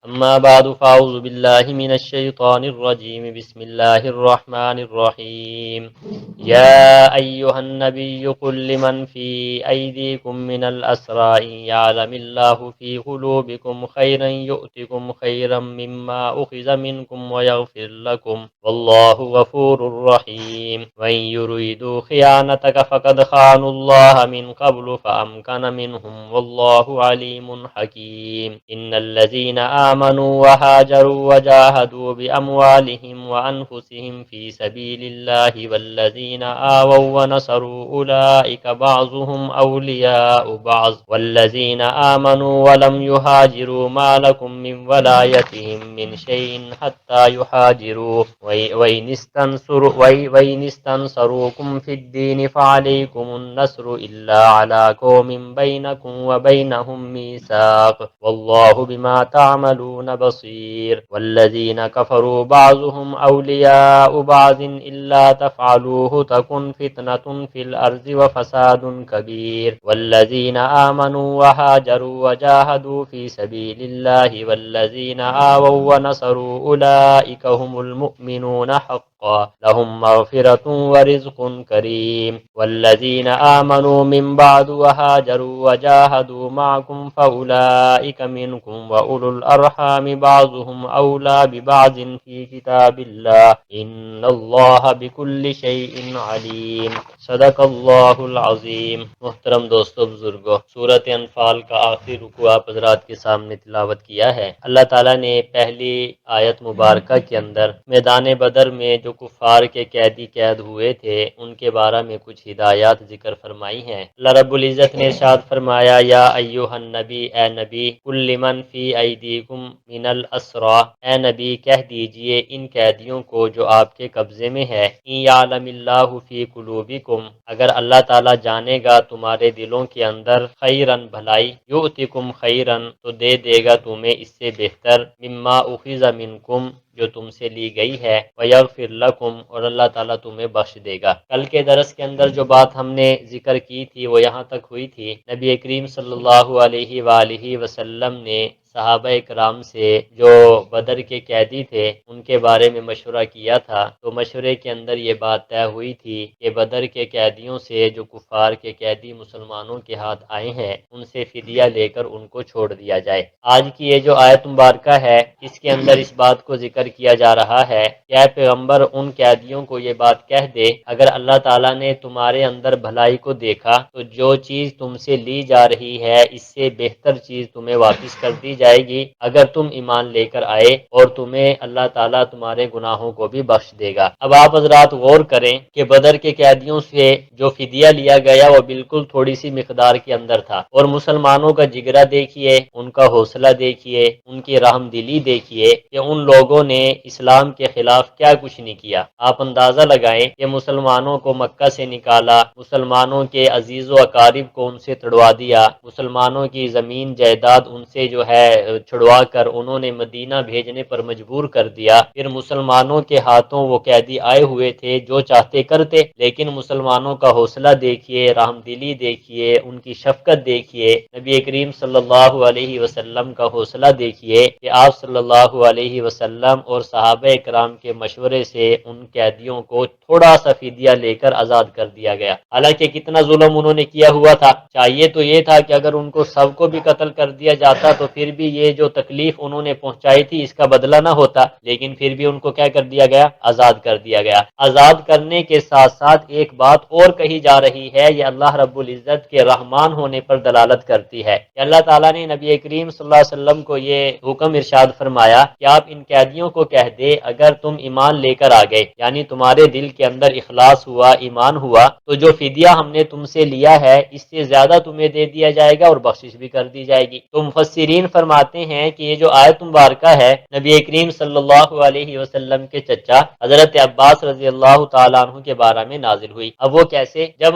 أما بعد فأعوذ بالله من الشيطان الرجيم بسم الله الرحمن الرحيم يا أيها النبي قل لمن في أيديكم من الأسرى إن يعلم الله في قلوبكم خيرا يؤتكم خيرا مما أخذ منكم ويغفر لكم والله غفور رحيم وإن يريدوا خيانتك فقد خانوا الله من قبل فأمكن منهم والله عليم حكيم إن الذين آمنوا وهاجروا وجاهدوا بأموالهم وأنفسهم في سبيل الله والذين آووا ونصروا أولئك بعضهم أولياء بعض والذين آمنوا ولم يهاجروا ما لكم من ولايتهم من شيء حتى يهاجروا وإن استنصروكم في الدين فعليكم النصر إلا على قوم بينكم وبينهم ميثاق والله بما تعملون بصير والذين كفروا بعضهم أولياء بعض إلا تفعلوه تكن فتنة في الأرض وفساد كبير والذين آمنوا وهاجروا وجاهدوا في سبيل الله والذين آووا ونصروا أولئك هم المؤمنون حقا لهم مغفرة ورزق كريم والذين آمنوا من بعد وهاجروا وجاهدوا معكم فأولئك منكم وأولو الأرحام بعضهم أولى ببعض في كتاب الله إن الله بكل شيء عليم صدق اللہ العظیم۔ محترم دوستو بزرگو، سورۃ انفال کا آخری رکوع آپ حضرات کے سامنے تلاوت کیا ہے۔ اللہ تعالیٰ نے پہلی آیت مبارکہ کے اندر میدان بدر میں جو کفار کے قیدی قید ہوئے تھے ان کے بارے میں کچھ ہدایات ذکر فرمائی ہیں۔ اللہ رب العزت نے ارشاد فرمایا یا ایھا النبی، اے نبی، کل لمن فی ایدیکم من الاسری، اے نبی کہہ دیجئے ان قیدیوں کو جو آپ کے قبضے میں ہے، ان یعلم اللہ فی قلوبکم، اگر اللہ تعالیٰ جانے گا تمہارے دلوں کے اندر خیرن بھلائی، یؤتکم خیرن تو دے دے گا تمہیں اس سے بہتر، مما اخذ منکم جو تم سے لی گئی ہے، وَيَغْفِرْ لَكُمْ اور اللہ تعالیٰ تمہیں بخش دے گا۔ کل کے درس کے اندر جو بات ہم نے ذکر کی تھی وہ یہاں تک ہوئی تھی، نبی کریم صلی اللہ علیہ وآلہ وسلم نے صحابہ کرام سے جو بدر کے قیدی تھے ان کے بارے میں مشورہ کیا تھا، تو مشورے کے اندر یہ بات طے ہوئی تھی کہ بدر کے قیدیوں سے جو کفار کے قیدی مسلمانوں کے ہاتھ آئے ہیں ان سے فدیہ لے کر ان کو چھوڑ دیا جائے۔ آج کی یہ جو آیت مبارکہ ہے اس کے اندر اس بات کو ذکر کیا جا رہا ہے کہ اے پیغمبر ان قیدیوں کو یہ بات کہہ دے اگر اللہ تعالیٰ نے تمہارے اندر بھلائی کو دیکھا تو جو چیز تم سے لی جا رہی ہے اس سے بہتر چیز تمہیں واپس کر دی جائے گی اگر تم ایمان لے کر آئے، اور تمہیں اللہ تعالیٰ تمہارے گناہوں کو بھی بخش دے گا۔ اب آپ حضرات غور کریں کہ بدر کے قیدیوں سے جو فدیہ لیا گیا وہ بالکل تھوڑی سی مقدار کے اندر تھا، اور مسلمانوں کا جگرہ دیکھیے، ان کا حوصلہ دیکھیے، ان کی رحم دلی دیکھیے کہ ان لوگوں نے اسلام کے خلاف کیا کچھ نہیں کیا۔ آپ اندازہ لگائیں کہ مسلمانوں کو مکہ سے نکالا، مسلمانوں کے عزیز و اقارب کو ان سے تڑوا دیا، مسلمانوں کی زمین جائیداد ان سے جو ہے چھڑوا کر انہوں نے مدینہ بھیجنے پر مجبور کر دیا، پھر مسلمانوں کے ہاتھوں وہ قیدی آئے ہوئے تھے جو چاہتے کرتے، لیکن مسلمانوں کا حوصلہ دیکھیے، رحم دلی دیکھیے، ان کی شفقت دیکھیے، نبی کریم صلی اللہ علیہ وسلم کا حوصلہ دیکھیے کہ آپ صلی اللہ علیہ وسلم اور صحابہ کرام کے مشورے سے ان قیدیوں کو تھوڑا سا فدیہ لے کر آزاد کر دیا گیا۔ حالانکہ کتنا ظلم انہوں نے کیا ہوا تھا، چاہیے تو یہ تھا کہ اگر ان کو سب کو بھی قتل کر دیا جاتا تو پھر بھی یہ جو تکلیف انہوں نے پہنچائی تھی اس کا بدلہ نہ ہوتا، لیکن پھر بھی ان کو کیا کر دیا گیا؟ آزاد کر دیا گیا۔ آزاد کرنے کے ساتھ ساتھ ایک بات اور کہی جا رہی ہے، یہ اللہ رب العزت کے رحمان ہونے پر دلالت کرتی ہے کہ اللہ تعالیٰ نے نبی کریم صلی اللہ علیہ وسلم کو یہ حکم ارشاد فرمایا کہ آپ ان قیدیوں کو کہہ دے اگر تم ایمان لے کر آ گئے، یعنی تمہارے دل کے اندر اخلاص ہوا، ایمان ہوا، تو جو فدیہ ہم نے تم سے لیا ہے اس سے زیادہ تمہیں دے دیا جائے گا اور بخشش بھی کر دی جائے گی۔ تو مفسرین فرماتے ہیں کہ یہ جو آیت مبارکہ ہے نبی کریم صلی اللہ علیہ وسلم کے چچا حضرت عباس رضی اللہ تعالیٰ عنہ کے بارے میں نازل ہوئی۔ اب وہ کیسے؟ جب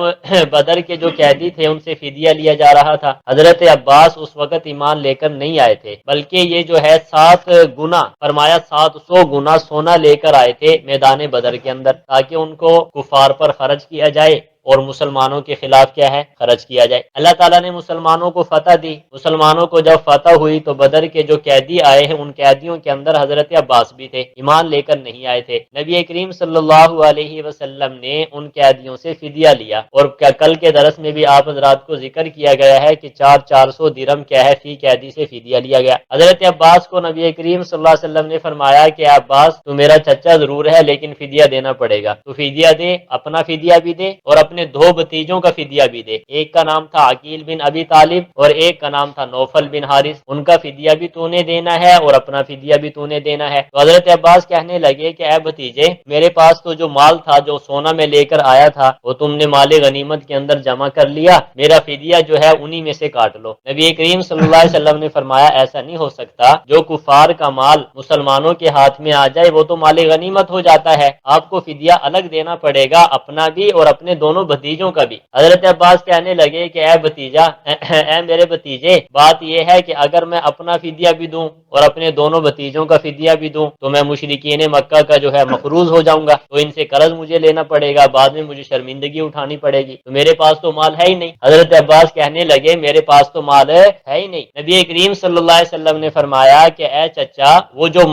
بدر کے جو قیدی تھے ان سے فدیہ لیا جا رہا تھا، حضرت عباس اس وقت ایمان لے کر نہیں آئے تھے، بلکہ یہ جو ہے 7 گنا، فرمایا 700 گنا سونا لے کر آئے تھے میدان بدر کے اندر، تاکہ ان کو کفار پر خرچ کیا جائے اور مسلمانوں کے خلاف کیا ہے خرچ کیا جائے۔ اللہ تعالیٰ نے مسلمانوں کو فتح دی، مسلمانوں کو جب فتح ہوئی تو بدر کے جو قیدی آئے ہیں ان قیدیوں کے اندر حضرت عباس بھی تھے، ایمان لے کر نہیں آئے تھے۔ نبی کریم صلی اللہ علیہ وسلم نے ان قیدیوں سے فدیہ لیا، اور کل کے درس میں بھی آپ حضرات کو ذکر کیا گیا ہے کہ 400 درہم کیا ہے فی قیدی سے فدیہ لیا گیا۔ حضرت عباس کو نبی کریم صلی اللہ علیہ وسلم نے فرمایا کہ عباس تو میرا چچا ضرور ہے لیکن فدیہ دینا پڑے گا، تو فدیہ دے، اپنا فدیہ بھی دے اور اپنے دو بھتیجوں کا فدیہ بھی دے، ایک کا نام تھا عقیل بن ابی طالب اور ایک کا نام تھا نوفل بن حارث، ان کا فدیہ بھی تو نے دینا ہے اور اپنا فدیہ بھی تو نے دینا ہے۔ تو حضرت عباس کہنے لگے کہ اے بھتیجے، میرے پاس تو جو مال تھا، جو سونا میں لے کر آیا تھا، وہ تم نے مال غنیمت کے اندر جمع کر لیا، میرا فدیہ جو ہے انہی میں سے کاٹ لو۔ نبی کریم صلی اللہ علیہ وسلم نے فرمایا ایسا نہیں ہو سکتا، جو کفار کا مال مسلمانوں کے ہاتھ میں آ جائے وہ تو مال غنیمت ہو جاتا ہے، آپ کو فدیہ الگ دینا پڑے گا، اپنا بھی اور اپنے دونوں بھتیجوں کا بھی۔ حضرت عباس کہنے لگے کہ اے بھتیجا، اے میرے بھتیجے، بات یہ ہے کہ اگر میں اپنا فدیہ بھی دوں اور اپنے دونوں بھتیجوں کا فدیہ بھی دوں تو میں مشرکین مکہ کا جو ہے مقروض ہو جاؤں گا، تو ان سے قرض مجھے لینا پڑے گا، بعد میں مجھے شرمندگی اٹھانی پڑے گی، تو میرے پاس تو مال ہے ہی نہیں۔ حضرت عباس کہنے لگے میرے پاس تو مال ہے ہی نہیں۔ نبی کریم صلی اللہ علیہ وسلم نے فرمایا کہ اے چچا، وہ جو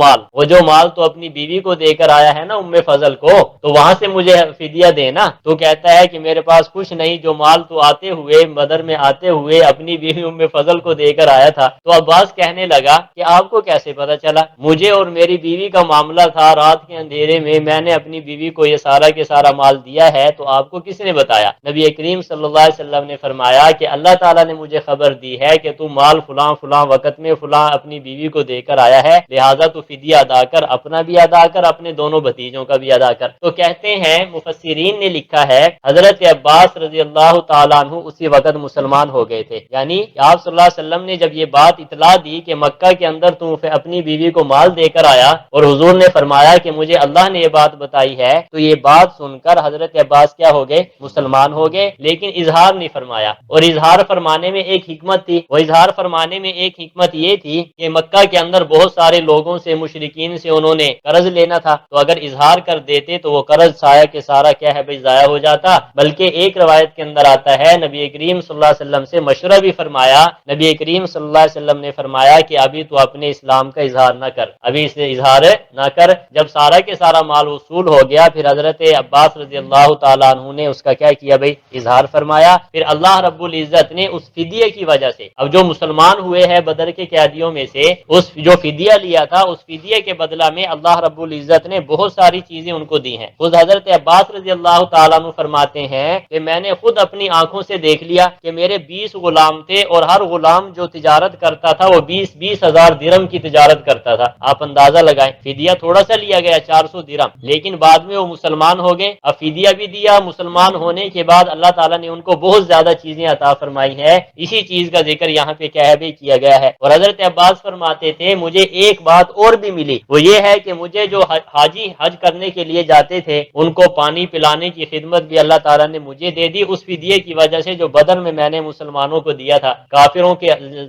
مال تو اپنی بیوی کو دے کر آیا ہے نا ام فضل کو، تو وہاں سے مجھے فدیہ دینا۔ تو کہتا ہے کہ میرے پاس کچھ نہیں، جو مال تو آتے ہوئے بدر میں آتے ہوئے اپنی بیوی ام فضل کو دے کر آیا تھا۔ تو عباس کہنے لگا کہ آپ کو کیسے پتا چلا؟ مجھے اور میری بیوی کا معاملہ تھا، رات کے اندھیرے میں نے اپنی بیوی کو یہ سارا کے سارا مال دیا ہے، تو آپ کو کس نے بتایا؟ نبی کریم صلی اللہ علیہ وسلم نے فرمایا کہ اللہ تعالیٰ نے مجھے خبر دی ہے کہ تو مال فلاں فلاں وقت میں فلاں اپنی بیوی کو دے کر آیا ہے، لہٰذا تو فدیہ ادا کر، اپنا بھی ادا کر، اپنے دونوں بھتیجوں کا بھی ادا کر۔ تو کہتے ہیں مفسرین نے لکھا ہے حضرت عباس رضی اللہ تعالیٰ عنہ اسی وقت مسلمان ہو گئے تھے، یعنی آپ صلی اللہ علیہ وسلم نے جب یہ بات اطلاع دی کہ مکہ کے اندر تم اپنی بیوی کو مال دے کر آیا اور حضور نے فرمایا کہ مجھے اللہ نے یہ بات بتائی ہے، تو یہ بات سن کر حضرت عباس کیا ہو گئے؟ مسلمان ہو گئے، لیکن اظہار نہیں فرمایا۔ اور اظہار فرمانے میں ایک حکمت تھی، وہ اظہار فرمانے میں ایک حکمت یہ تھی کہ مکہ کے اندر بہت سارے لوگوں سے، مشرکین سے انہوں نے قرض لینا تھا، تو اگر اظہار کر دیتے تو وہ قرض سایہ کے سارا کیا ہے بھائی ضائع ہو جاتا۔ بلکہ ایک روایت کے اندر آتا ہے نبی کریم صلی اللہ علیہ وسلم سے مشورہ بھی فرمایا، نبی کریم صلی اللہ علیہ وسلم نے فرمایا کہ ابھی تو اپنے اسلام کا اظہار نہ کر، ابھی اسے اظہار نہ کر۔ جب سارا کے سارا مال وصول ہو گیا پھر حضرت عباس رضی اللہ تعالیٰ عنہ نے اس کا کیا کیا بھائی؟ اظہار فرمایا۔ پھر اللہ رب العزت نے اس فدیے کی وجہ سے، اب جو مسلمان ہوئے ہیں بدر کے قیدیوں میں سے، اس جو فدیہ لیا تھا اس فدیے کے بدلہ میں اللہ رب العزت نے بہت ساری چیزیں ان کو دی ہیں۔ خود حضرت عباس رضی اللہ تعالیٰ عنہ فرماتے ہیں کہ میں نے خود اپنی آنکھوں سے دیکھ لیا کہ میرے 20 غلام تھے اور ہر غلام جو تجارت کرتا تھا وہ 20 ہزار درہم کی تجارت کرتا تھا۔ آپ اندازہ لگائیں، فدیہ تھوڑا سا لیا گیا 400 درہم، لیکن بعد میں وہ مسلمان ہو گئے، اب فدیہ بھی دیا، مسلمان ہونے کے بعد اللہ تعالیٰ نے ان کو بہت زیادہ چیزیں عطا فرمائی ہیں۔ اسی چیز کا ذکر یہاں پہ کیا ہے بھی کیا گیا ہے۔ اور حضرت عباس فرماتے تھے مجھے ایک بات اور بھی ملی، وہ یہ ہے کہ مجھے جو حاجی حج کرنے کے لیے جاتے تھے ان کو پانی پلانے کی خدمت بھی اللہ تعالیٰ نے مجھے دے دی، اس فدیے کی وجہ سے جو بدر میں نے مسلمانوں کو دیا تھا۔ کافروں کے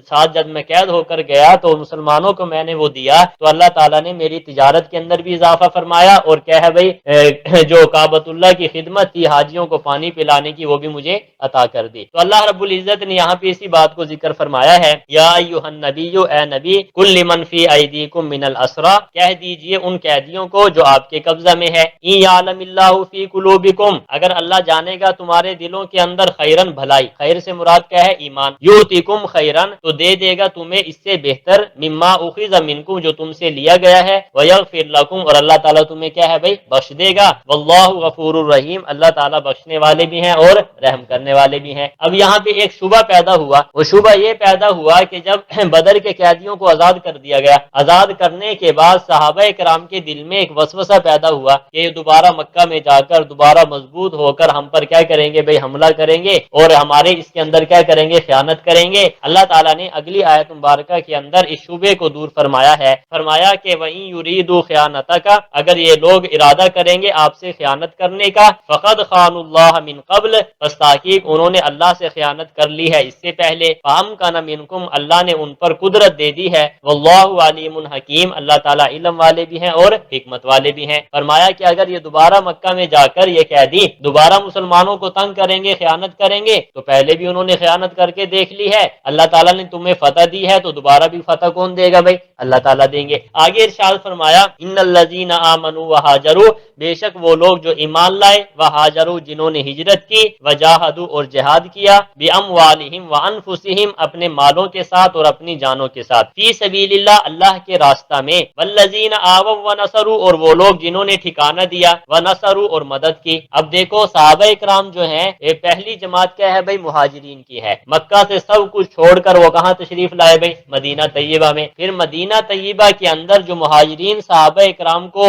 ساتھ جب میں قید ہو کر گیا تو مسلمانوں کو میں نے وہ دیا، تو اللہ تعالیٰ نے میری تجارت کے اندر بھی اضافہ فرمایا، اور کیا ہے بھائی جو کعبۃ اللہ کی خدمت تھی حاجیوں کو پانی پلانے کی وہ بھی مجھے عطا کر دی۔ تو اللہ رب العزت نے یہاں پہ اسی بات کو ذکر فرمایا ہے، یا ایھا النبی، اے نبی، کل لمن فی ایدیکم من الاسری، کہہ دیجئے ان قیدیوں کو جو آپ کے قبضہ میں ہے، ان یعلم اللہ فی قلوبکم، اگر اللہ جانے گا تمہارے دلوں کے اندر خیرن، بھلائی، خیر سے مراد کیا ہے؟ ایمان، یؤتکم خیرن، تو دے دے گا تمہیں اس سے بہتر، مما اخذ منکم، جو تم سے لیا گیا ہے، ویغفر لکم، اور اللہ تعالیٰ تمہیں کیا ہے بھائی بخش دے گا، واللہ غفور الرحیم، اللہ تعالیٰ بخشنے والے بھی ہیں اور رحم کرنے والے بھی ہیں۔ اب یہاں پہ ایک شبہ پیدا ہوا، وہ شبہ یہ پیدا ہوا کہ جب بدر کے قیدیوں کو آزاد کر دیا گیا، آزاد کرنے کے بعد صحابہ کرام کے دل میں ایک وسوسہ پیدا ہوا کہ یہ دوبارہ مکہ میں جا کر دوبارہ مضبوط ہو کر ہم پر کیا کریں گے بھائی؟ حملہ کریں گے اور ہمارے اس کے اندر کیا کریں گے؟ خیانت کریں گے۔ اللہ تعالیٰ نے اگلی آیت مبارکہ کے اندر اس شبے کو دور فرمایا ہے، فرمایا کہ وَإِن يُرِيدُوا خِيَانَتَكَ، اگر یہ لوگ ارادہ کریں گے آپ سے خیانت کرنے کا، فَقَدْ خَانُوا اللَّهَ مِن قَبْلُ، پس تحقیق انہوں نے اللہ سے خیانت کر لی ہے اس سے پہلے، فَأَمْكَنَ مِنكُمْ، اللہ نے ان پر قدرت دے دی ہے، وَاللَّهُ عَلِيمٌ حَكِيمٌ، اللہ تعالیٰ علم والے بھی ہیں اور حکمت والے بھی ہیں۔ فرمایا کہ اگر یہ دوبارہ مکہ میں جا کر یہ قیدی دوبارہ مسلمانوں کو تنگ کریں گے، خیانت کریں گے، تو پہلے بھی انہوں نے خیانت کر کے دیکھ لی ہے، اللہ تعالیٰ نے تمہیں فتح دی ہے تو دوبارہ بھی فتح کون دے گا بھائی؟ اللہ تعالیٰ دیں گے۔ آگے ارشاد فرمایا ان الذین آمنوا وہاجروا، بے شک وہ لوگ جو ایمان لائے، وہاجروا جنہوں نے ہجرت کی، وجاہدوا اور جہاد کیا، باموالہم وانفسہم اپنے مالوں کے ساتھ اور اپنی جانوں کے ساتھ، فی سبیل اللہ اللہ کے راستہ میں، والذین آووا ونصروا اور وہ لوگ جنہوں نے ٹھکانہ دیا، ونصروا اور مدد کی۔ اب دیکھو صحابہ اکرام جو ہیں، یہ پہلی جماعت کیا ہے بھائی؟ مہاجرین کی ہے۔ مکہ سے سب کچھ چھوڑ کر وہ کہاں تشریف لائے بھائی؟ مدینہ طیبہ میں۔ پھر مدینہ طیبہ کے اندر جو مہاجرین صحابہ اکرام کو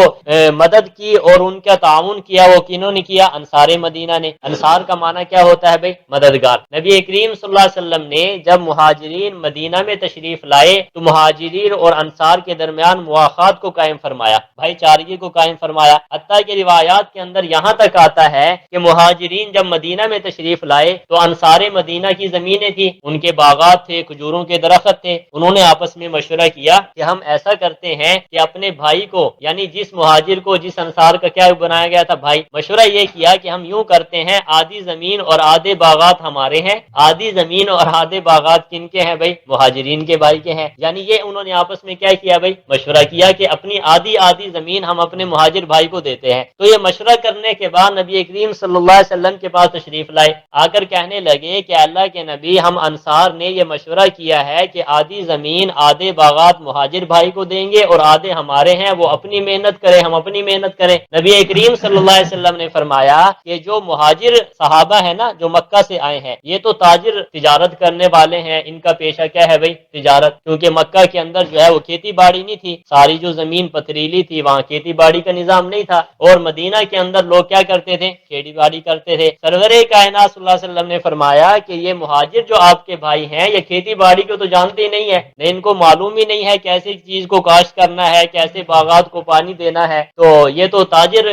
مدد کی اور ان کا تعاون کیا، وہ کنہوں نے کیا؟ انصار مدینہ نے۔ انصار کا معنی کیا ہوتا ہے بھائی؟ مددگار۔ نبی کریم صلی اللہ علیہ وسلم نے جب مہاجرین مدینہ میں تشریف لائے تو مہاجرین اور انصار کے درمیان مواخات کو قائم فرمایا، بھائی چارگی کو قائم فرمایا، حتیٰ کہ روایات کے اندر یہاں تک آتا ہے کہ مہاجرین جب مدینہ میں تشریف لائے تو انصار مدینہ کی زمینیں تھی، ان کے باغات تھے، کھجوروں کے درخت تھے، انہوں نے آپس میں مشورہ کیا کہ ہم ایسا کرتے ہیں کہ اپنے بھائی کو، یعنی جس مہاجر کو جس انصار کا کیا بنایا گیا تھا بھائی، مشورہ یہ کیا کہ ہم یوں کرتے ہیں آدھی زمین اور آدھے باغات ہمارے ہیں، آدھی زمین اور آدھے باغات کن کے ہیں بھائی؟ مہاجرین کے بھائی کے ہیں۔ یعنی یہ انہوں نے آپس میں کیا کیا بھائی؟ مشورہ کیا کہ اپنی آدھی زمین ہم اپنے مہاجر بھائی کو دیتے ہیں۔ تو یہ مشورہ کرنے کے بعد نبی کریم صلی اللہ علیہ وسلم کے پاس تشریف لائے، آ کر کہنے لگے کہ اللہ کے نبی، ہم انصار نے یہ مشورہ کیا ہے کہ آدھی زمین آدھے باغات مہاجر بھائی کو دیں گے اور آدھے ہمارے ہیں، وہ اپنی محنت کریں ہم اپنی محنت کریں۔ نبی کریم صلی اللہ علیہ وسلم نے فرمایا کہ جو مہاجر صحابہ ہیں نا، جو مکہ سے آئے ہیں، یہ تو تاجر تجارت کرنے والے ہیں، ان کا پیشہ کیا ہے بھائی؟ تجارت، کیونکہ مکہ کے اندر جو ہے وہ کھیتی باڑی نہیں تھی، ساری جو زمین پتھریلی تھی، وہاں کھیتی باڑی کا نظام نہیں تھا، اور مدینہ کے اندر لوگ کیا کرتے تھے؟ کھیتی باڑی کرتے تھے۔ سرور کائنات صلی اللہ علیہ وسلم نے فرمایا کہ یہ مہاجر جو آپ کے بھائی ہیں، یہ کھیتی باڑی کو تو جانتے ہی نہیں ہے، نہیں ان کو معلوم ہی نہیں ہے کیسے چیز کو کاشت کرنا ہے، کیسے باغات کو پانی دینا ہے، تو یہ تو تاجر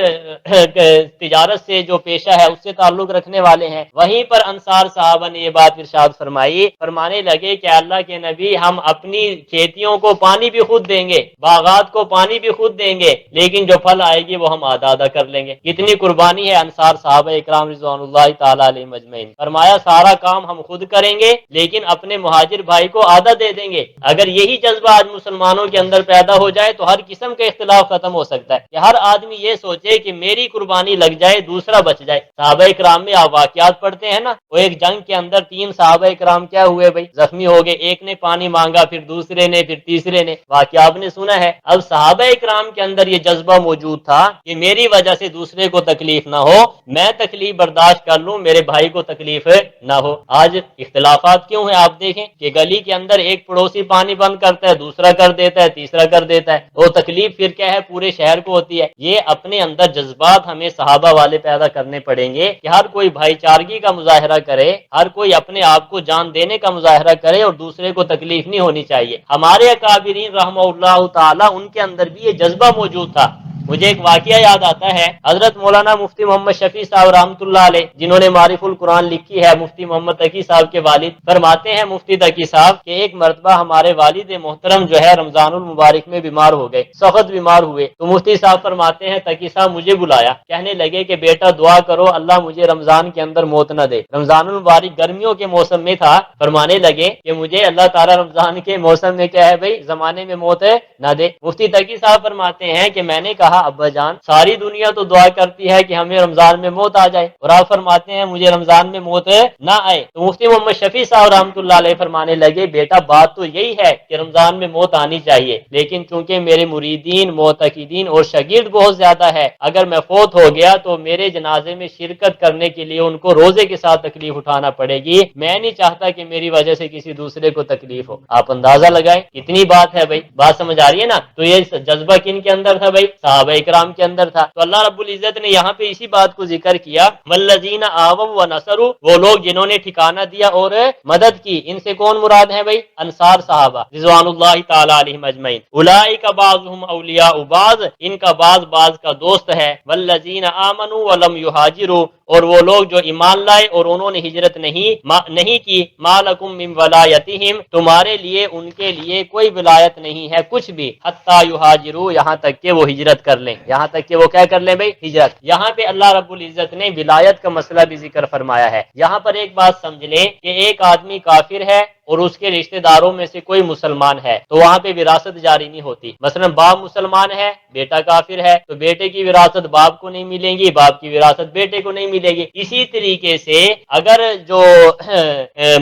تجارت سے جو پیشہ ہے اس سے تعلق رکھنے والے ہیں۔ وہیں پر انصار صحابہ نے یہ بات ارشاد فرمائی، فرمانے لگے کہ اللہ کے نبی، ہم اپنی کھیتیوں کو پانی بھی خود دیں گے، باغات کو پانی بھی خود دیں گے، لیکن جو پھل آئے گی وہ ہم آدھا آدھا کر لیں گے۔ کتنی قربانی ہے انصار صحابہ اکرام رضوان اللہ تعالی علیہم اجمعین۔ فرمایا سارا کام ہم خود کریں گے لیکن اپنے مہاجر بھائی کو آدھا دے دیں گے۔ اگر یہی جذبہ آج مسلمانوں کے اندر پیدا ہو جائے تو ہر قسم کا اختلاف ختم ہو سکتا ہے، کہ ہر آدمی یہ سوچے کہ میری قربانی لگ جائے دوسرا بچ جائے۔ صحابہ اکرام میں آپ واقعات پڑھتے ہیں نا، وہ ایک جنگ کے اندر 3 صحابہ اکرام کیا ہوئے بھائی؟ زخمی ہو گئے، ایک نے پانی مانگا، پھر دوسرے نے، پھر تیسرے نے، واقعہ آپ نے سنا ہے۔ اب صحابہ اکرام کے اندر یہ جذبہ موجود تھا کہ میری وجہ سے دوسرے کو تکلیف نہ ہو، میں تکلیف برداشت کر لوں، میرے بھائی کو تکلیف نہ ہو۔ آج اختلافات کیوں ہیں؟ آپ دیکھیں کہ گلی کے اندر ایک پڑوسی پانی بند کرتا ہے، دوسرا کر دیتا ہے، تیسرا کر دیتا ہے، وہ تکلیف پھر کیا ہے؟ پورے شہر کو ہوتی ہے۔ یہ اپنے اندر جذبات ہمیں صحابہ والے پیدا کرنے پڑیں گے کہ ہر کوئی بھائی چارگی کا مظاہرہ کرے، ہر کوئی اپنے آپ کو جان دینے کا مظاہرہ کرے اور دوسرے کو تکلیف نہیں ہونی چاہیے۔ ہمارے اکابرین رحمہ اللہ تعالی، ان کے اندر بھی یہ جذبہ موجود تھا۔ مجھے ایک واقعہ یاد آتا ہے، حضرت مولانا مفتی محمد شفیع صاحب رحمۃ اللہ علیہ، جنہوں نے معارف القرآن لکھی ہے، مفتی محمد تقی صاحب کے والد، فرماتے ہیں مفتی تقی صاحب کہ ایک مرتبہ ہمارے والد محترم جو ہے رمضان المبارک میں بیمار ہو گئے، سخت بیمار ہوئے، تو مفتی صاحب فرماتے ہیں تقی صاحب مجھے بلایا، کہنے لگے کہ بیٹا دعا کرو اللہ مجھے رمضان کے اندر موت نہ دے۔ رمضان المبارک گرمیوں کے موسم میں تھا، فرمانے لگے کہ مجھے اللہ تعالیٰ رمضان کے موسم میں کیا ہے بھائی؟ زمانے میں موت نہ دے۔ مفتی تقی صاحب فرماتے ہیں کہ میں نے کہا ابا جان، ساری دنیا تو دعا کرتی ہے کہ ہمیں رمضان میں موت آ جائے، اور آپ فرماتے ہیں مجھے رمضان میں موت نہ آئے۔ تو مفتی محمد شفیع صاحب رحمۃ اللہ علیہ فرمانے لگے بیٹا بات تو یہی ہے کہ رمضان میں موت آنی چاہیے، لیکن چونکہ میرے مریدین، معتقدین اور شاگرد بہت زیادہ ہے، اگر میں فوت ہو گیا تو میرے جنازے میں شرکت کرنے کے لیے ان کو روزے کے ساتھ تکلیف اٹھانا پڑے گی، میں نہیں چاہتا کہ میری وجہ سے کسی دوسرے کو تکلیف ہو۔ آپ اندازہ لگائیں کتنی بات ہے بھائی، بات سمجھ آ رہی ہے نا؟ تو یہ جذبہ کن کے اندر تھا بھائی؟ صحابہ اکرام کے اندر تھا۔ تو اللہ رب العزت نے یہاں پہ اسی بات کو ذکر کیا، والذین آووا ونصروا، وہ لوگ جنہوں نے ٹھکانہ دیا اور مدد کی۔ ان سے کون مراد ہے بھائی؟ انصار صحابہ رضوان اللہ تعالی علیہم اجمعین۔ اولئک بعضهم اولیاء بعض، ان کا بعض کا دوست ہے۔ والذین آمنوا ولم یہاجروا، اور وہ لوگ جو ایمان لائے اور انہوں نے ہجرت نہیں کی، مالکم من ولایتہم، تمہارے لیے ان کے لیے کوئی ولایت نہیں ہے کچھ بھی، حتی یہاجروا، یہاں تک کہ وہ ہجرت کر کر لیں، یہاں تک کہ وہ کیا کر لیں بھائی ہجرت۔ یہاں پہ اللہ رب العزت نے ولایت کا مسئلہ بھی ذکر فرمایا ہے۔ یہاں پر ایک بات سمجھ لیں کہ ایک آدمی کافر ہے اور اس کے رشتہ داروں میں سے کوئی مسلمان ہے تو وہاں پہ وراثت جاری نہیں ہوتی۔ مثلا باپ مسلمان ہے، بیٹا کافر ہے، تو بیٹے کی وراثت باپ کو نہیں ملے گی، باپ کی وراثت بیٹے کو نہیں ملے گی۔ اسی طریقے سے اگر جو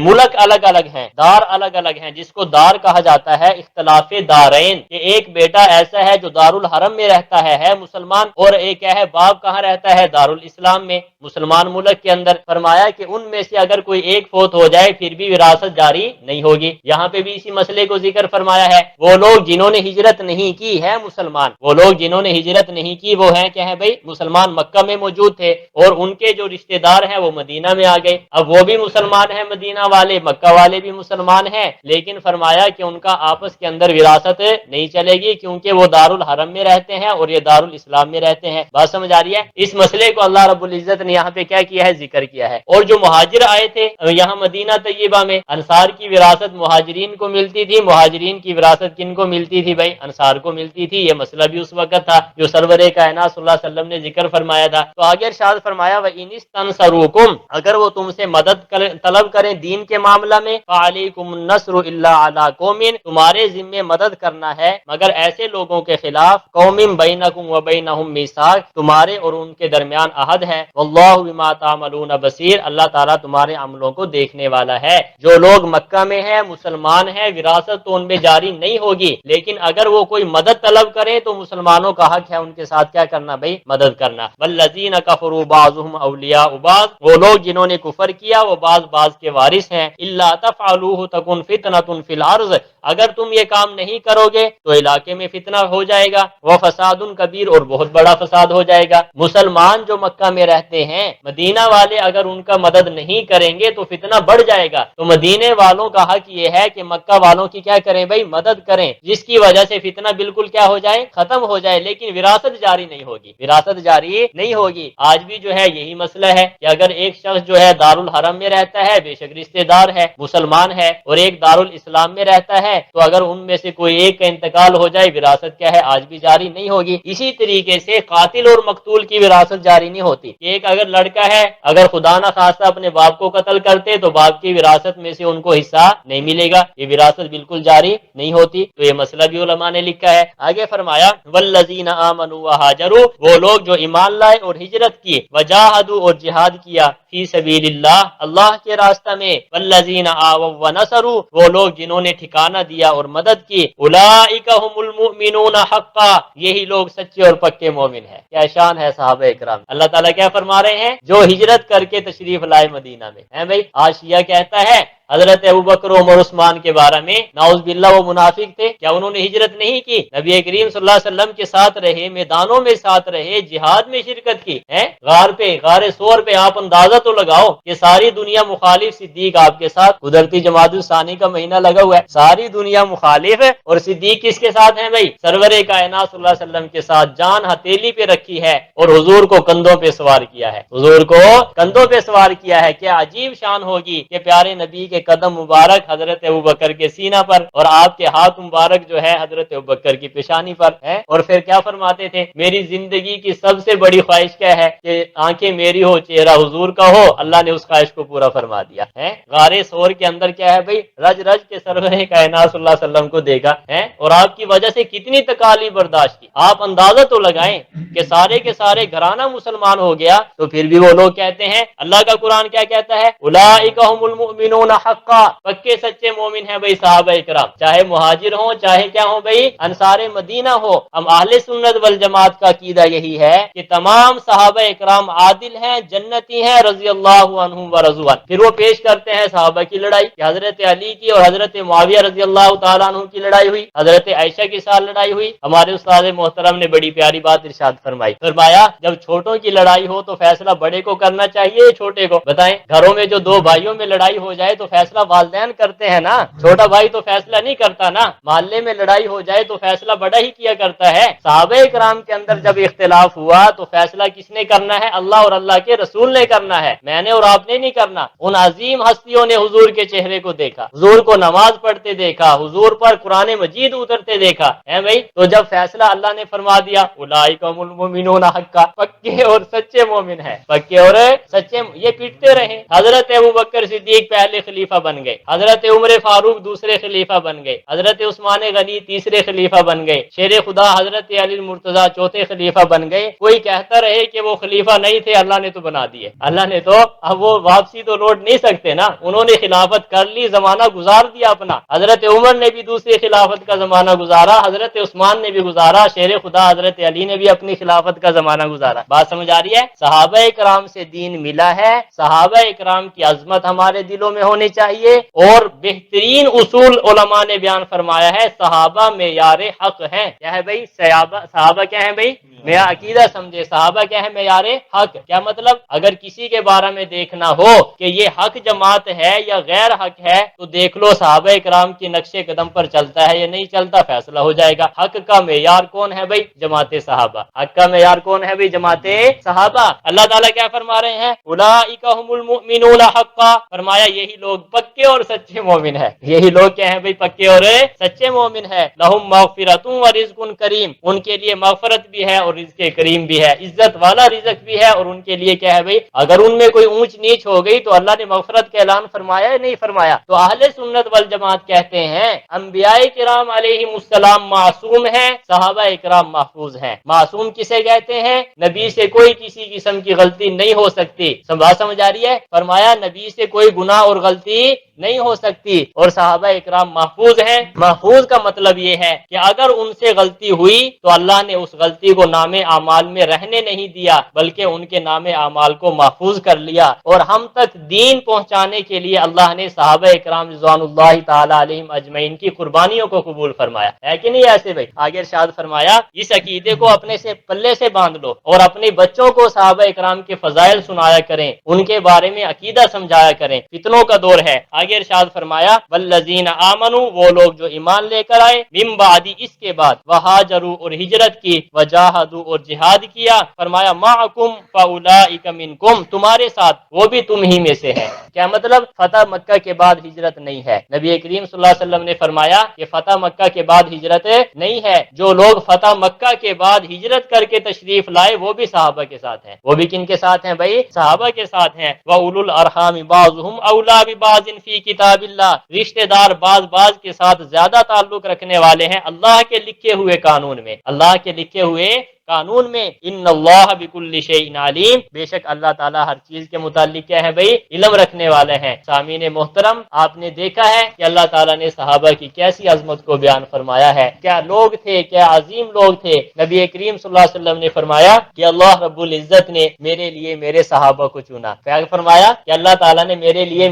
ملک الگ الگ ہیں، دار الگ الگ ہیں، جس کو دار کہا جاتا ہے اختلاف دارین، کہ ایک بیٹا ایسا ہے جو دارالحرم میں رہتا ہے مسلمان، اور ایک کیا ہے باپ کہاں رہتا ہے دارالاسلام میں، مسلمان ملک کے اندر، فرمایا کہ ان میں سے اگر کوئی ایک فوت ہو جائے پھر بھی وراثت جاری نہیں ہوگی۔ یہاں پہ بھی اسی مسئلے کو ذکر فرمایا ہے۔ وہ لوگ جنہوں نے ہجرت نہیں کی ہے مسلمان، وہ لوگ جنہوں نے ہجرت نہیں کی وہ ہیں کیا ہے بھائی مسلمان، مکہ میں موجود تھے اور ان کے جو رشتہ دار ہیں وہ مدینہ میں آ گئے۔ اب وہ بھی مسلمان ہیں، مدینہ والے، مکہ والے بھی مسلمان ہیں، لیکن فرمایا کہ ان کا آپس کے اندر وراثت نہیں چلے گی کیونکہ وہ دارالحرم میں رہتے ہیں اور یہ دارالاسلام میں رہتے ہیں۔ بات سمجھ آ رہی ہے؟ اس مسئلے کو اللہ رب العزت نے یہاں پہ کیا کیا ہے، ذکر کیا ہے۔ اور جو مہاجر آئے تھے یہاں مدینہ طیبہ میں، انصار کی وراثت مہاجرین کو ملتی تھی، مہاجرین کی وراثت کن کو ملتی تھی بھائی انصار کو ملتی تھی۔ یہ مسئلہ بھی اس وقت تھا جو سرور کائنات صلی اللہ علیہ وسلم نے ذکر فرمایا تھا۔ تو آگے ارشاد فرمایا وَإِنِ اسْتَنْصَرُوكُمْ، اگر وہ تم سے مدد طلب کریں دین کے معاملہ میں، فَعَلَيْكُمُ النَّصْرُ إِلَّا عَلَىٰ قَوْمٍ، تمہارے ذمے مدد کرنا ہے مگر ایسے لوگوں کے خلاف، قوم بینکم وبینہم میثاق، تمہارے اور ان کے درمیان عہد ہے، واللہ بما تعملون بصیر، اللہ تعالیٰ تمہارے عملوں کو دیکھنے والا ہے۔ جو لوگ مکہ میں ہیں مسلمان ہیں، وراثت تو ان میں جاری نہیں ہوگی، لیکن اگر وہ کوئی مدد طلب کریں تو مسلمانوں کا حق ہے ان کے ساتھ کیا کرنا بھائی مدد کرنا۔ والذین کفروا بعضهم اولیاء بعض، وہ لوگ جنہوں نے کفر کیا وہ بعض کے وارث ہیں۔ الا تفعلوه تکن فتنة فی الارض، اگر تم یہ کام نہیں کرو گے تو علاقے میں فتنہ ہو جائے گا، وفساد کبیر، اور بہت بڑا فساد ہو جائے گا۔ مسلمان جو مکہ میں رہتے ہیں مدینہ والے اگر ان کا مدد نہیں کریں گے تو فتنہ بڑھ جائے گا، تو مدینے والوں کا حق یہ ہے کہ مکہ والوں کی کیا کریں بھائی مدد کریں، جس کی وجہ سے فتنہ بالکل کیا ہو جائے ختم ہو جائے، لیکن وراثت جاری نہیں ہوگی، وراثت جاری نہیں ہوگی۔ آج بھی جو ہے یہی مسئلہ ہے کہ اگر ایک شخص جو ہے دارالحرم میں رہتا ہے، بے شک رشتہ دار ہے مسلمان ہے، اور ایک دارالاسلام میں رہتا ہے، تو اگر ان میں سے کوئی ایک کا انتقال ہو جائے وراثت کیا ہے آج بھی جاری نہیں ہوگی۔ اسی طریقے سے قاتل اور مقتول کی وراثت جاری نہیں ہوتی۔ ایک اگر لڑکا ہے اگر خدا نہ خواستہ اپنے باپ کو قتل کرتے تو باپ کی وراثت میں سے ان کو حصہ نہیں ملے گا، یہ وراثت بالکل جاری نہیں ہوتی۔ تو یہ مسئلہ بھی علماء نے لکھا ہے۔ آگے فرمایا والذین آمنوا وہاجروا، وہ لوگ جو ایمان لائے اور ہجرت کی، وجاہدوا اور جہاد کیا، فی سبیل اللہ، اللہ کے راستہ میں، والذین آووا ونصروا، وہ لوگ جنہوں نے ٹھکانہ دیا اور مدد کی، اولئک هم المؤمنون حقا، یہی لوگ سچے اور پکے مومن ہیں۔ کیا شان ہے صحابہ اکرام۔ اللہ تعالیٰ کیا فرما رہے ہیں، جو ہجرت کر کے تشریف لائے مدینہ میں ہیں بھائی۔ آج شیعہ کہتا ہے حضرت ابوبکر عمر عثمان کے بارے میں نعوذ باللہ وہ منافق تھے، کیا انہوں نے ہجرت نہیں کی؟ نبی کریم صلی اللہ علیہ وسلم کے ساتھ رہے، میدانوں میں ساتھ رہے، جہاد میں شرکت کی ہے، غار سور پہ آپ اندازہ تو لگاؤ کہ ساری دنیا مخالف، صدیق آپ کے ساتھ، قدرتی جمادی الثانی کا مہینہ لگا ہوا ہے، ساری دنیا مخالف ہے، اور صدیق کس کے ساتھ ہیں بھائی سرور کائنات صلی اللہ علیہ وسلم کے ساتھ، جان ہتھیلی پہ رکھی ہے اور حضور کو کندھوں پہ سوار کیا ہے، حضور کو کندھوں پہ سوار کیا ہے۔ کیا عجیب شان ہوگی کہ پیارے نبی کے قدم مبارک حضرت ابوبکر کے سینہ پر اور آپ کے ہاتھ مبارک جو ہے حضرت ابوبکر کی پیشانی پر ہے، اور پھر کیا فرماتے تھے، میری زندگی کی سب سے بڑی خواہش کیا ہے کہ آنکھیں میری ہو چہرہ حضور کا ہو، اللہ نے اس خواہش کو پورا فرما دیا ہے۔ غار سور کے اندر کیا ہے بھائی رج رج کے سرور کائنات صلی اللہ علیہ وسلم کو دیکھا ہے، اور آپ کی وجہ سے کتنی تکالیف برداشت کی، آپ اندازہ تو لگائیں کہ سارے کے سارے گھرانہ مسلمان ہو گیا، تو پھر بھی وہ لوگ کہتے ہیں، اللہ کا قرآن کیا کہتا ہے، اولئک هم المؤمنون حقا، پکے سچے مومن ہیں بھائی صحابہ اکرام، چاہے مہاجر ہوں چاہے کیا ہوں بھائی انصار مدینہ ہو۔ ہم اہل سنت والجماعت کا عقیدہ یہی ہے کہ تمام صحابہ اکرام عادل ہیں، جنتی ہیں، رضی اللہ عنہم ورضوا عنہ۔ پھر وہ پیش کرتے ہیں صحابہ کی لڑائی کہ حضرت علی کی اور حضرت معاویہ رضی اللہ تعالیٰ عنہ کی لڑائی ہوئی، حضرت عائشہ کے ساتھ لڑائی ہوئی۔ ہمارے استاد محترم نے بڑی پیاری بات ارشاد فرمایا جب چھوٹوں کی لڑائی ہو تو فیصلہ بڑے کو کرنا چاہیے چھوٹے کو؟ بتائیں، گھروں میں جو دو بھائیوں میں لڑائی ہو جائے تو فیصلہ والدین کرتے ہیں نا، چھوٹا بھائی تو فیصلہ نہیں کرتا نا۔ محلے میں لڑائی ہو جائے تو فیصلہ بڑا ہی کیا کرتا ہے۔ صحابہ کرام کے اندر جب اختلاف ہوا تو فیصلہ کس نے کرنا ہے؟ اللہ اور اللہ کے رسول نے کرنا ہے، میں نے اور آپ نے نہیں کرنا۔ ان عظیم ہستیوں نے حضور کے چہرے کو دیکھا، حضور کو نماز پڑھتے دیکھا، حضور پر قرآن مجید اترتے دیکھا ہے بھائی۔ تو جب فیصلہ اللہ نے فرما دیا اولئک هم المؤمنون حقا، پکے اور سچے مومن ہیں، پکے اور سچے، یہ پیٹتے رہے۔ حضرت ابوبکر صدیق پہلے خلیفہ بن گئے، حضرت عمر فاروق دوسرے خلیفہ بن گئے، حضرت عثمان غنی تیسرے خلیفہ بن گئے، شیر خدا حضرت علی المرتضیٰ چوتھے خلیفہ بن گئے۔ کوئی کہتا رہے کہ وہ خلیفہ نہیں تھے، اللہ نے تو بنا دیے، اللہ نے تو، اب وہ واپسی تو لوٹ نہیں سکتے نا، انہوں نے خلافت کر لی، زمانہ گزار دیا اپنا۔ حضرت عمر نے بھی دوسری خلافت کا زمانہ گزارا، حضرت عثمان نے بھی گزارا، شیر خدا حضرت علی نے بھی اپنی خلافت کا زمانہ گزارا۔ بات سمجھ آ رہی ہے؟ صحابہ کرام سے دین ملا ہے، صحابہ کرام کی عظمت ہمارے دلوں میں ہونی چاہیے، اور بہترین اصول علماء نے بیان فرمایا ہے، صحابہ معیار حق ہیں۔ کیا ہے بھائی؟ صحابہ کیا ہیں بھائی؟ میرا عقیدہ سمجھے، صحابہ کیا ہے؟ معیار حق۔ کیا مطلب؟ اگر کسی کے بارے میں دیکھنا ہو کہ یہ حق جماعت ہے یا غیر حق ہے تو دیکھ لو صحابہ کرام کی نقش قدم پر چلتا ہے یا نہیں چلتا، فیصلہ ہو جائے گا۔ حق کا معیار کون ہے بھائی؟ جماعت صحابہ۔ حق کا معیار کون ہے بھائی؟ جماعت صحابہ۔ اللہ تعالیٰ کیا فرما رہے ہیں؟ اولئک هم المؤمنون حقا، فرمایا یہی لوگ پکے اور سچے مومن ہیں۔ یہی لوگ کیا ہیں بھائی؟ پکے اور سچے مومن ہیں۔ لہم مغفرۃ ورزق کریم، ان کے لیے مغفرت بھی ہے اور رزق کریم بھی ہے، عزت والا رزق بھی ہے، اور ان کے لیے کیا ہے بھائی؟ اگر ان میں کوئی اونچ نیچ ہو گئی تو اللہ نے مغفرت کا اعلان فرمایا ہے نہیں فرمایا؟ تو اہل سنت والجماعت کہتے ہیں انبیاء کرام علیہم السلام معصوم ہیں، صحابہ کرام محفوظ ہیں۔ معصوم کسے کہتے ہیں؟ نبی سے کوئی کسی قسم کی غلطی نہیں ہو سکتی۔ بات سمجھ آ رہی ہے؟ فرمایا نبی سے کوئی گناہ اور غلطی نہیں ہو سکتی، اور صحابہ اکرام محفوظ ہیں۔ محفوظ کا مطلب یہ ہے کہ اگر ان سے غلطی ہوئی تو اللہ نے اس غلطی کو نام اعمال میں رہنے نہیں دیا، بلکہ ان کے نام اعمال کو محفوظ کر لیا، اور ہم تک دین پہنچانے کے لیے اللہ نے صحابہ اکرام رضوان اللہ تعالی علیہم اجمعین کی قربانیوں کو قبول فرمایا ہے کہ نہیں؟ ایسے بھائی آگے ارشاد فرمایا اس عقیدے کو اپنے سے پلے سے باندھ لو، اور اپنے بچوں کو صحابہ اکرام کے فضائل سنایا کریں، ان کے بارے میں عقیدہ سمجھایا کریں، فتنوں کا دور ہے۔ آگے ارشاد فرمایا والذین آمنوا، وہ لوگ جو ایمان لے کر آئے، من بعد، اس کے بعد، وہاجروا، اور ہجرت کی، وجاہدوا، اور جہاد کیا، فرمایا معکم فاولئک منکم، تمہارے ساتھ وہ بھی تم ہی میں سے ہے۔ کیا مطلب؟ فتح مکہ کے بعد ہجرت نہیں ہے۔ نبی کریم صلی اللہ علیہ وسلم نے فرمایا کہ فتح مکہ کے بعد ہجرت نہیں ہے۔ جو لوگ فتح مکہ کے بعد ہجرت کر کے تشریف لائے وہ بھی صحابہ کے ساتھ ہیں۔ وہ بھی کن کے ساتھ ہیں بھائی؟ صحابہ کے ساتھ ہیں۔ وَأُولُو الْأَرْحَامِ بَعْضُهُمْ أَوْلَىٰ بِبَعْضٍ فِي كِتَابِ اللَّهِ، رشتہ دار بعض کے ساتھ زیادہ تعلق رکھنے والے ہیں اللہ کے لکھے ہوئے قانون میں، اللہ کے لکھے ہوئے قانون میں۔ ان اللہ بکل شیء علیم، بے شک اللہ تعالیٰ ہر چیز کے متعلق کیا ہے بھائی؟ علم رکھنے والے ہیں۔ سامعین محترم، آپ نے دیکھا ہے کہ اللہ تعالیٰ نے صحابہ کی کیسی عظمت کو بیان فرمایا ہے، کیا لوگ تھے، کیا عظیم لوگ تھے۔ نبی کریم صلی اللہ علیہ وسلم نے فرمایا کہ اللہ رب العزت نے میرے لیے میرے صحابہ کو چنا۔ کیا فرمایا؟ کہ اللہ تعالیٰ نے میرے لیے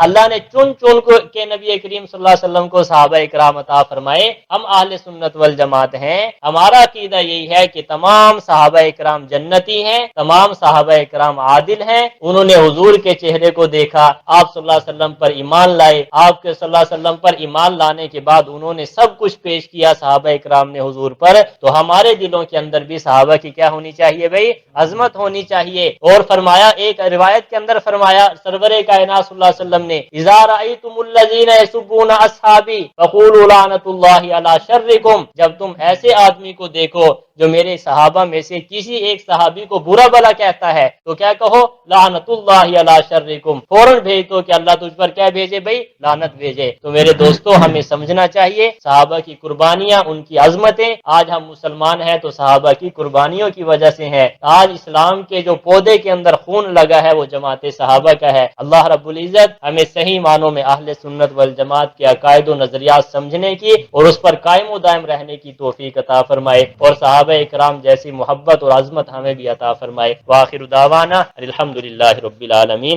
اللہ نے چن کے نبی کریم صلی اللہ علیہ وسلم کو صحابہ اکرام عطا فرمائے۔ ہم اہل سنت والجماعت ہیں، ہمارا عقیدہ یہی ہے کہ تمام صحابہ اکرام جنتی ہیں، تمام صحابہ اکرام عادل ہیں، انہوں نے حضور کے چہرے کو دیکھا، آپ صلی اللہ علیہ وسلم پر ایمان لائے، آپ کے صلی اللہ علیہ وسلم پر ایمان لانے کے بعد انہوں نے سب کچھ پیش کیا صحابہ اکرام نے حضور پر۔ تو ہمارے دلوں کے اندر بھی صحابہ کی کیا ہونی چاہیے بھائی؟ عظمت ہونی چاہیے۔ اور فرمایا، ایک روایت کے اندر فرمایا سرور کائنات صلی اللہ علیہ وسلم نے اذا رأیتم الذین یسبون اصحابی فقولوا لعنۃ اللہ علی شرکم، جب تم ایسے آدمی کو دیکھو جو میرے صحابہ میں سے کسی ایک صحابی کو برا بھلا کہتا ہے تو کیا کہو؟ لعنۃ اللہ علی شرکم، فوراً بھیج دو کہ اللہ تجھ پر کیا بھیجے بھائی؟ لعنت بھیجے۔ تو میرے دوستو، ہمیں سمجھنا چاہیے صحابہ کی قربانیاں، ان کی عظمتیں، آج ہم مسلمان ہیں تو صحابہ کی قربانیوں کی وجہ سے ہیں۔ آج اسلام کے جو پودے کے اندر خون لگا ہے وہ جماعت صحابہ کا ہے۔ اللہ رب العزت ہمیں صحیح معنوں میں اہل سنت والجماعت کے عقائد و نظریات سمجھنے کی اور اس پر قائم و دائم رہنے کی توفیق عطا فرمائے، اور صحابہ اکرام جیسی محبت اور عظمت ہمیں بھی عطا فرمائے۔ وآخر دعوانا الحمدللہ رب العالمین۔